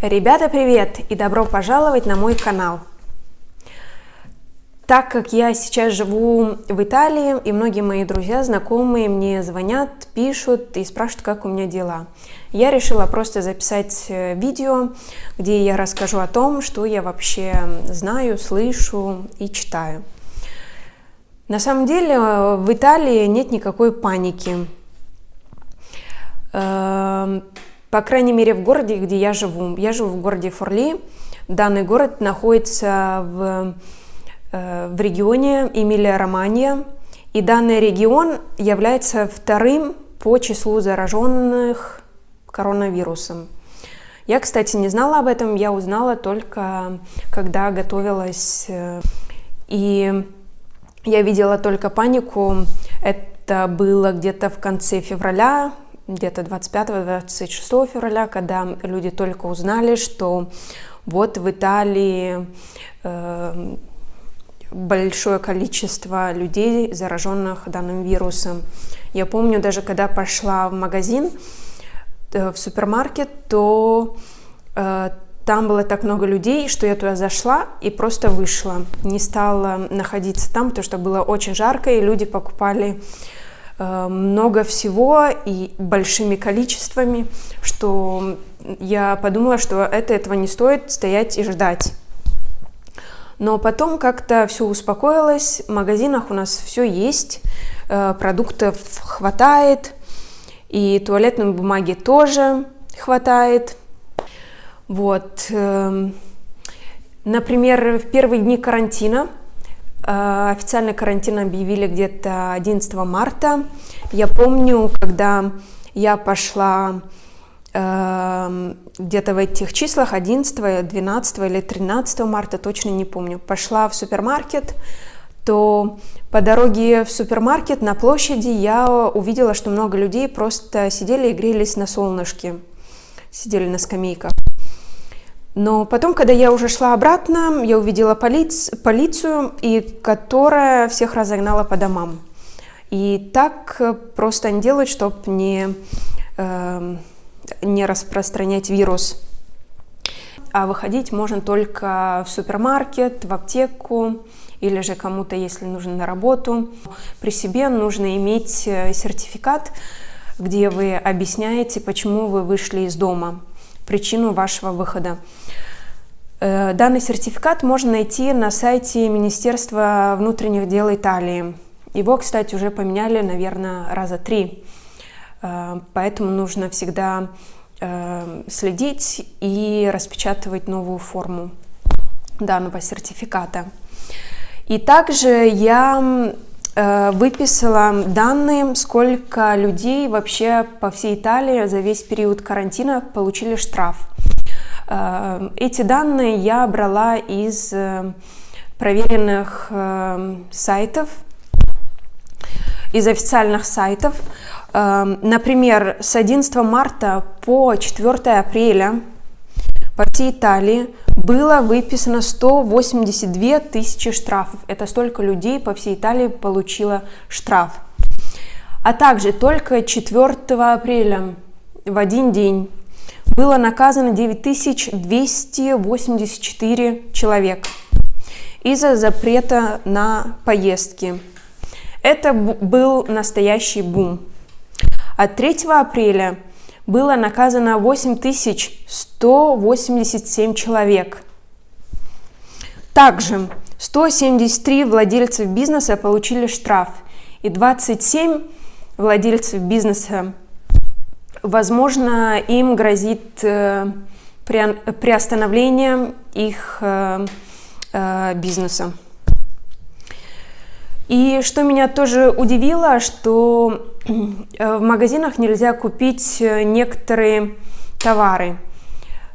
Ребята, привет и добро пожаловать на мой канал. Так как я сейчас живу в Италии, и многие мои друзья, знакомые мне звонят, пишут и спрашивают, как у меня дела, я решила просто записать видео, где я расскажу о том, что я вообще знаю, слышу и читаю. На самом деле в Италии нет никакой паники. По крайней мере, в городе, где я живу. Я живу в городе Форли. Данный город находится в регионе Эмилия-Романья. И данный регион является вторым по числу зараженных коронавирусом. Я, кстати, не знала об этом. Я узнала только, когда готовилась. И я видела только панику. Это было где-то в конце февраля. Где-то 25-26 февраля, когда люди только узнали, что вот в Италии большое количество людей, зараженных данным вирусом. Я помню, даже когда пошла в магазин, в супермаркет, то там было так много людей, что я туда зашла и просто вышла. Не стала находиться там, потому что было очень жарко, и люди покупали много всего и большими количествами, что я подумала, что этого не стоит стоять и ждать. Но потом как-то все успокоилось, в магазинах у нас все есть, продуктов хватает, и туалетной бумаги тоже хватает. Вот. Например, в первые дни карантина, официальный карантин объявили где-то 11 марта. Я помню, когда я пошла где-то в этих числах, 11, 12 или 13 марта, точно не помню, пошла в супермаркет, то по дороге в супермаркет на площади я увидела, что много людей просто сидели и грелись на солнышке, сидели на скамейках. Но потом, когда я уже шла обратно, я увидела полицию, которая всех разогнала по домам. И так просто они делают, чтобы не распространять вирус. А выходить можно только в супермаркет, в аптеку, или же кому-то, если нужно на работу. При себе нужно иметь сертификат, где вы объясняете, почему вы вышли из дома, причину вашего выхода. Данный сертификат можно найти на сайте Министерства внутренних дел Италии. Его, кстати, уже поменяли, наверное, раза 3. Поэтому нужно всегда следить и распечатывать новую форму данного сертификата. И также я выписала данные, сколько людей вообще по всей Италии за весь период карантина получили штраф. Эти данные я брала из проверенных сайтов, из официальных сайтов. Например, с 11 марта по 4 апреля по всей Италии было выписано 182 тысячи штрафов. Это столько людей по всей Италии получило штраф. А также только 4 апреля в один день было наказано 9284 человека из-за запрета на поездки. Это был настоящий бум. А 3 апреля было наказано 8187 человек. Также 173 владельцев бизнеса получили штраф, и 27 владельцев бизнеса, возможно, им грозит приостановление их бизнеса. И что меня тоже удивило, что в магазинах нельзя купить некоторые товары.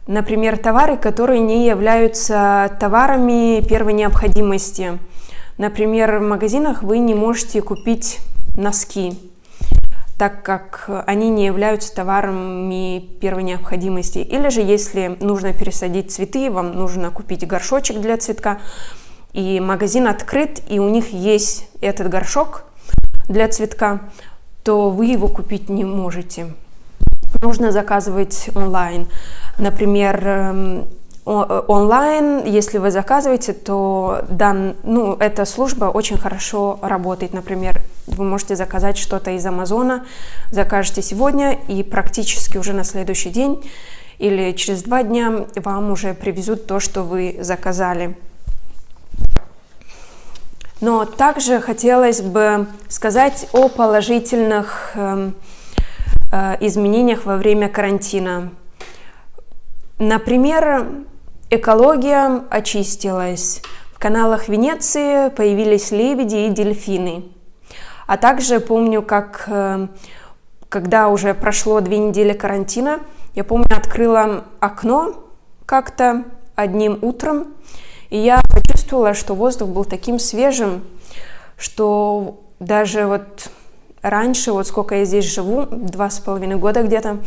Например, товары, которые не являются товарами первой необходимости. Например, в магазинах вы не можете купить носки, так как они не являются товарами первой необходимости. Или же, если нужно пересадить цветы, вам нужно купить горшочек для цветка, и магазин открыт, и у них есть этот горшок для цветка, то вы его купить не можете. нужно заказывать онлайн. Например, онлайн, если вы заказываете, то эта служба очень хорошо работает. Например, вы можете заказать что-то из Амазона, закажете сегодня, и практически уже на следующий день или через 2 дня вам уже привезут то, что вы заказали. Но также хотелось бы сказать о положительных изменениях во время карантина. Например, экология очистилась. В каналах Венеции появились лебеди и дельфины. А также помню, когда уже прошло 2 недели карантина, я помню, открыла окно как-то одним утром, и я почувствовала, что воздух был таким свежим, что даже вот раньше, вот сколько я здесь живу, 2,5 года где-то,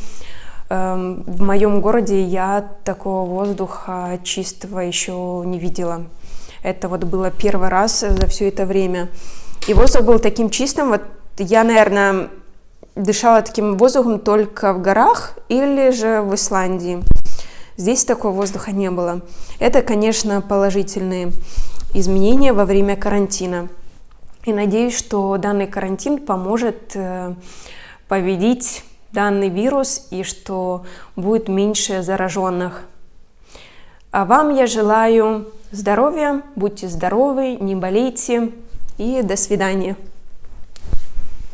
в моем городе я такого воздуха чистого еще не видела. Это вот было первый раз за все это время. И воздух был таким чистым. Вот я, наверное, дышала таким воздухом только в горах или же в Исландии. Здесь такого воздуха не было. Это, конечно, положительные изменения во время карантина. И надеюсь, что данный карантин поможет победить данный вирус и что будет меньше зараженных. А вам я желаю здоровья, будьте здоровы, не болейте и до свидания.